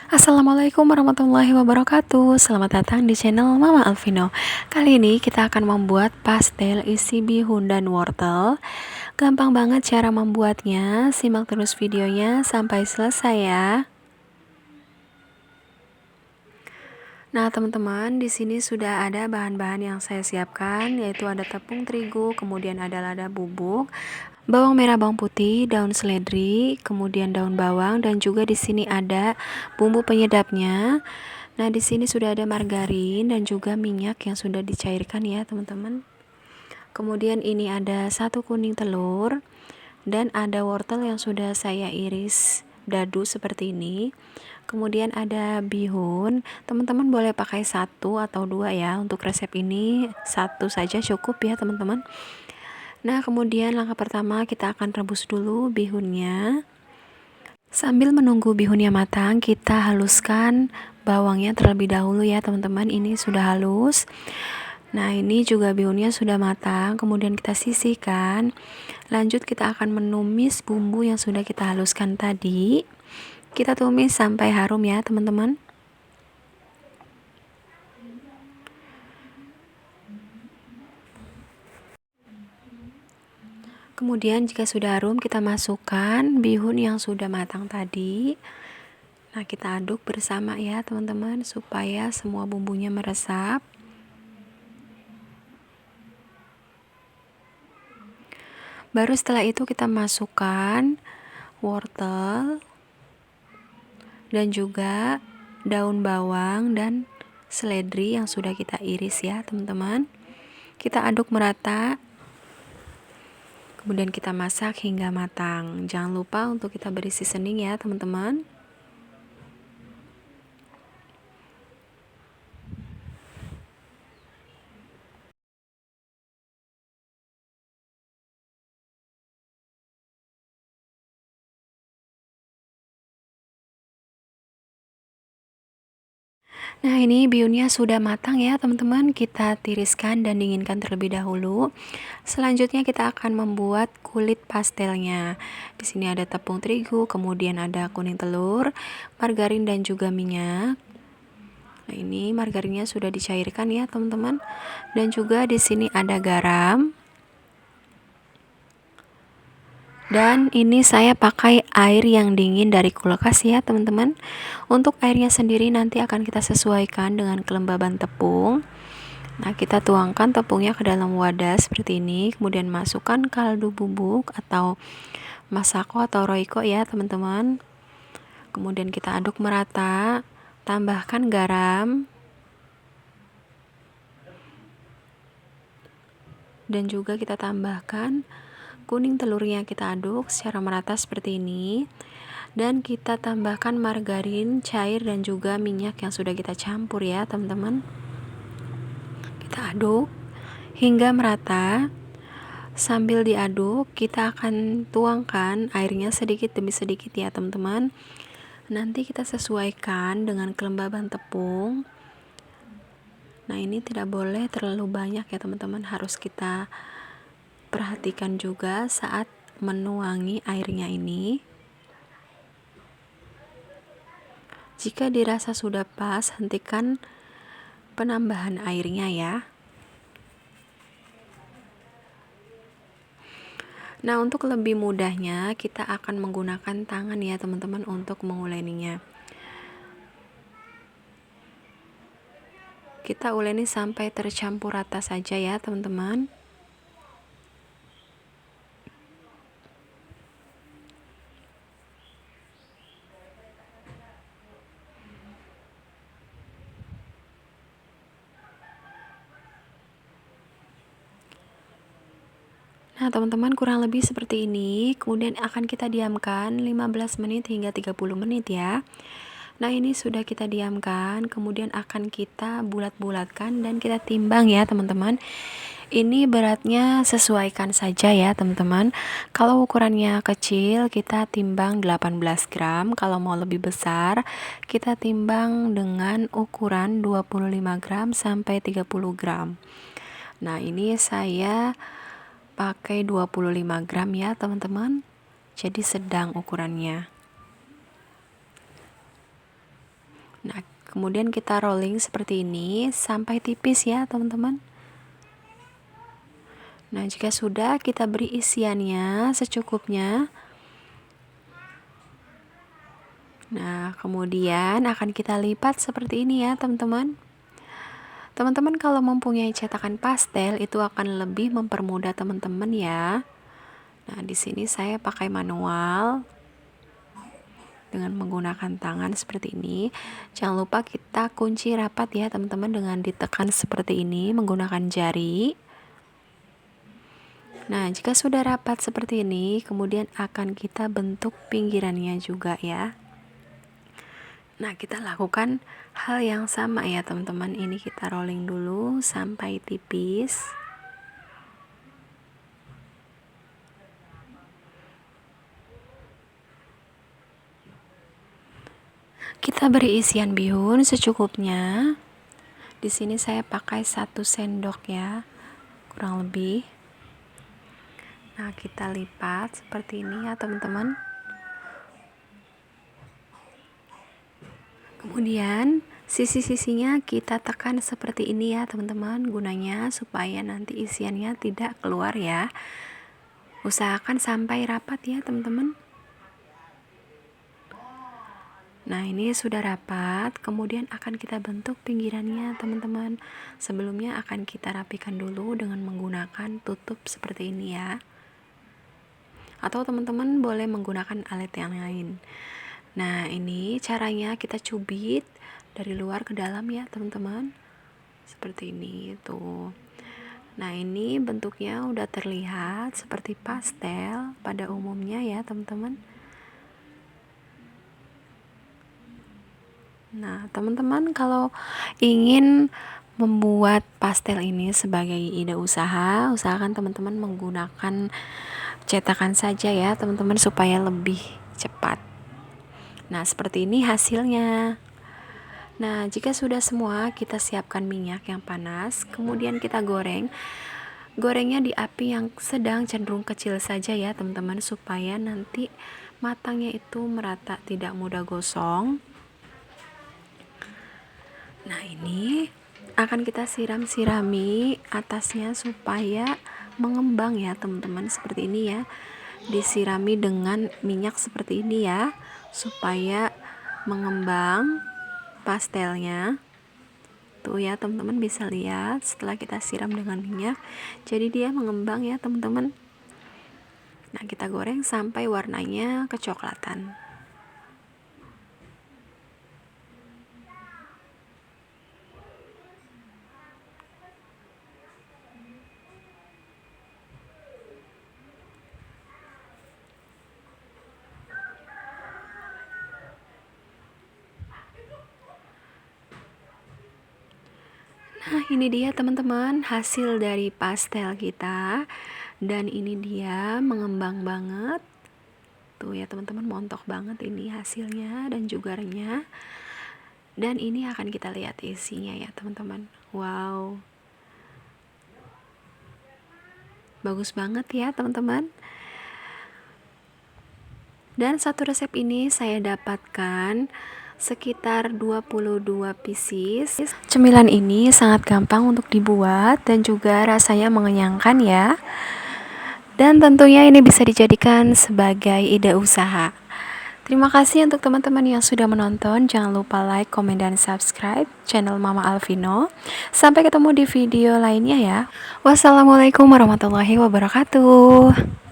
Assalamualaikum warahmatullahi wabarakatuh. Selamat datang di channel Mama Alvino. Kali ini kita akan membuat pastel isi bihun dan wortel. Gampang banget cara membuatnya. Simak terus videonya sampai selesai ya. Nah, teman-teman, di sini sudah ada bahan-bahan yang saya siapkan, yaitu ada tepung terigu, kemudian ada lada bubuk, bawang merah, bawang putih, daun seledri, kemudian daun bawang, dan juga di sini ada bumbu penyedapnya. Nah, di sini sudah ada margarin dan juga minyak yang sudah dicairkan ya, teman-teman. Kemudian ini ada 1 kuning telur dan ada wortel yang sudah saya iris dadu seperti ini. Kemudian ada bihun. Teman-teman boleh pakai 1 atau 2 ya. Untuk resep ini 1 saja cukup ya, teman-teman. Nah, kemudian langkah pertama kita akan rebus dulu bihunnya. Sambil menunggu bihunnya matang, kita haluskan bawangnya terlebih dahulu ya, teman-teman. Ini sudah halus. Nah, ini juga bihunnya sudah matang, kemudian kita sisihkan. Lanjut kita akan menumis bumbu yang sudah kita haluskan tadi. Kita tumis sampai harum ya, teman-teman. Kemudian jika sudah harum, kita masukkan bihun yang sudah matang tadi. Nah, kita aduk bersama ya, teman-teman, supaya semua bumbunya meresap. Baru setelah itu kita masukkan wortel dan juga daun bawang dan seledri yang sudah kita iris ya, teman-teman. Kita aduk merata. Kemudian kita masak hingga matang. Jangan lupa untuk kita beri seasoning ya, teman-teman. Nah, ini bihunnya sudah matang ya, teman-teman. Kita tiriskan dan dinginkan terlebih dahulu. Selanjutnya kita akan membuat kulit pastelnya. Di sini ada tepung terigu, kemudian ada kuning telur, margarin dan juga minyak. Nah, ini margarinnya sudah dicairkan ya, teman-teman. Dan juga di sini ada garam. Dan ini saya pakai air yang dingin dari kulkas ya, teman-teman. Untuk airnya sendiri nanti akan kita sesuaikan dengan kelembaban tepung. Nah, kita tuangkan tepungnya ke dalam wadah seperti ini, kemudian masukkan kaldu bubuk atau masako atau roiko ya, teman-teman. Kemudian kita aduk merata, tambahkan garam. Dan juga kita tambahkan kuning telurnya, kita aduk secara merata seperti ini. Dan kita tambahkan margarin cair dan juga minyak yang sudah kita campur ya, teman-teman. Kita aduk hingga merata. Sambil diaduk, kita akan tuangkan airnya sedikit demi sedikit ya, teman-teman. Nanti kita sesuaikan dengan kelembaban tepung. Nah, ini tidak boleh terlalu banyak ya, teman-teman. Harus kita perhatikan juga saat menuangi airnya ini. Jika dirasa sudah pas, hentikan penambahan airnya ya. Nah, untuk lebih mudahnya kita akan menggunakan tangan ya, teman-teman, untuk menguleninya. Kita uleni sampai tercampur rata saja ya, teman-teman. Nah, teman-teman, kurang lebih seperti ini. Kemudian akan kita diamkan 15 menit hingga 30 menit ya. Nah, ini sudah kita diamkan, kemudian akan kita bulat-bulatkan dan kita timbang ya, teman-teman. Ini beratnya sesuaikan saja ya, teman-teman. Kalau ukurannya kecil, kita timbang 18 gram. Kalau mau lebih besar, kita timbang dengan ukuran 25 gram sampai 30 gram. Nah, ini saya pakai 25 gram ya, teman-teman. Jadi sedang ukurannya. Nah, kemudian kita rolling seperti ini sampai tipis ya teman-teman. Nah, jika sudah, kita beri isiannya secukupnya. Nah, kemudian akan kita lipat seperti ini ya teman-teman. Teman-teman kalau mempunyai cetakan pastel itu akan lebih mempermudah teman-teman ya. Nah, di sini saya pakai manual dengan menggunakan tangan seperti ini. Jangan lupa kita kunci rapat ya teman-teman dengan ditekan seperti ini menggunakan jari. Nah, jika sudah rapat seperti ini, kemudian akan kita bentuk pinggirannya juga ya. Nah, kita lakukan hal yang sama ya teman-teman. Ini kita rolling dulu sampai tipis. Kita beri isian bihun secukupnya. Di sini saya pakai 1 sendok ya, kurang lebih. Nah, kita lipat seperti ini ya teman-teman. Kemudian sisi-sisinya kita tekan seperti ini ya teman-teman, gunanya supaya nanti isiannya tidak keluar ya. Usahakan sampai rapat ya teman-teman. Nah, ini sudah rapat, kemudian akan kita bentuk pinggirannya teman-teman. Sebelumnya akan kita rapikan dulu dengan menggunakan tutup seperti ini ya. Atau teman-teman boleh menggunakan alat yang lain. Nah, ini caranya kita cubit dari luar ke dalam ya teman-teman, seperti ini tuh. Nah, ini bentuknya udah terlihat seperti pastel pada umumnya ya teman-teman. Nah, teman-teman kalau ingin membuat pastel ini sebagai ide usaha, usahakan teman-teman menggunakan cetakan saja ya teman-teman supaya lebih cepat. Nah, seperti ini hasilnya. Nah, jika sudah semua, kita siapkan minyak yang panas, kemudian kita goreng. Gorengnya di api yang sedang, cenderung kecil saja ya teman-teman, supaya nanti matangnya itu merata, tidak mudah gosong. Nah, ini akan kita siram-sirami atasnya supaya mengembang ya teman-teman, seperti ini ya. Disirami dengan minyak seperti ini ya, supaya mengembang pastelnya. Tuh ya teman-teman, bisa lihat setelah kita siram dengan minyak, jadi dia mengembang ya teman-teman. Nah, kita goreng sampai warnanya kecoklatan. Nah, ini dia teman-teman hasil dari pastel kita. Dan ini dia mengembang banget. Tuh ya teman-teman, montok banget ini hasilnya dan juga renyah. Dan ini akan kita lihat isinya ya teman-teman. Wow, bagus banget ya teman-teman. Dan satu resep ini saya dapatkan sekitar 22 pieces. Cemilan ini sangat gampang untuk dibuat dan juga rasanya mengenyangkan ya. Dan tentunya ini bisa dijadikan sebagai ide usaha. Terima kasih untuk teman-teman yang sudah menonton. Jangan lupa like, komen, dan subscribe channel Mama Alvino. Sampai ketemu di video lainnya ya. Wassalamualaikum warahmatullahi wabarakatuh.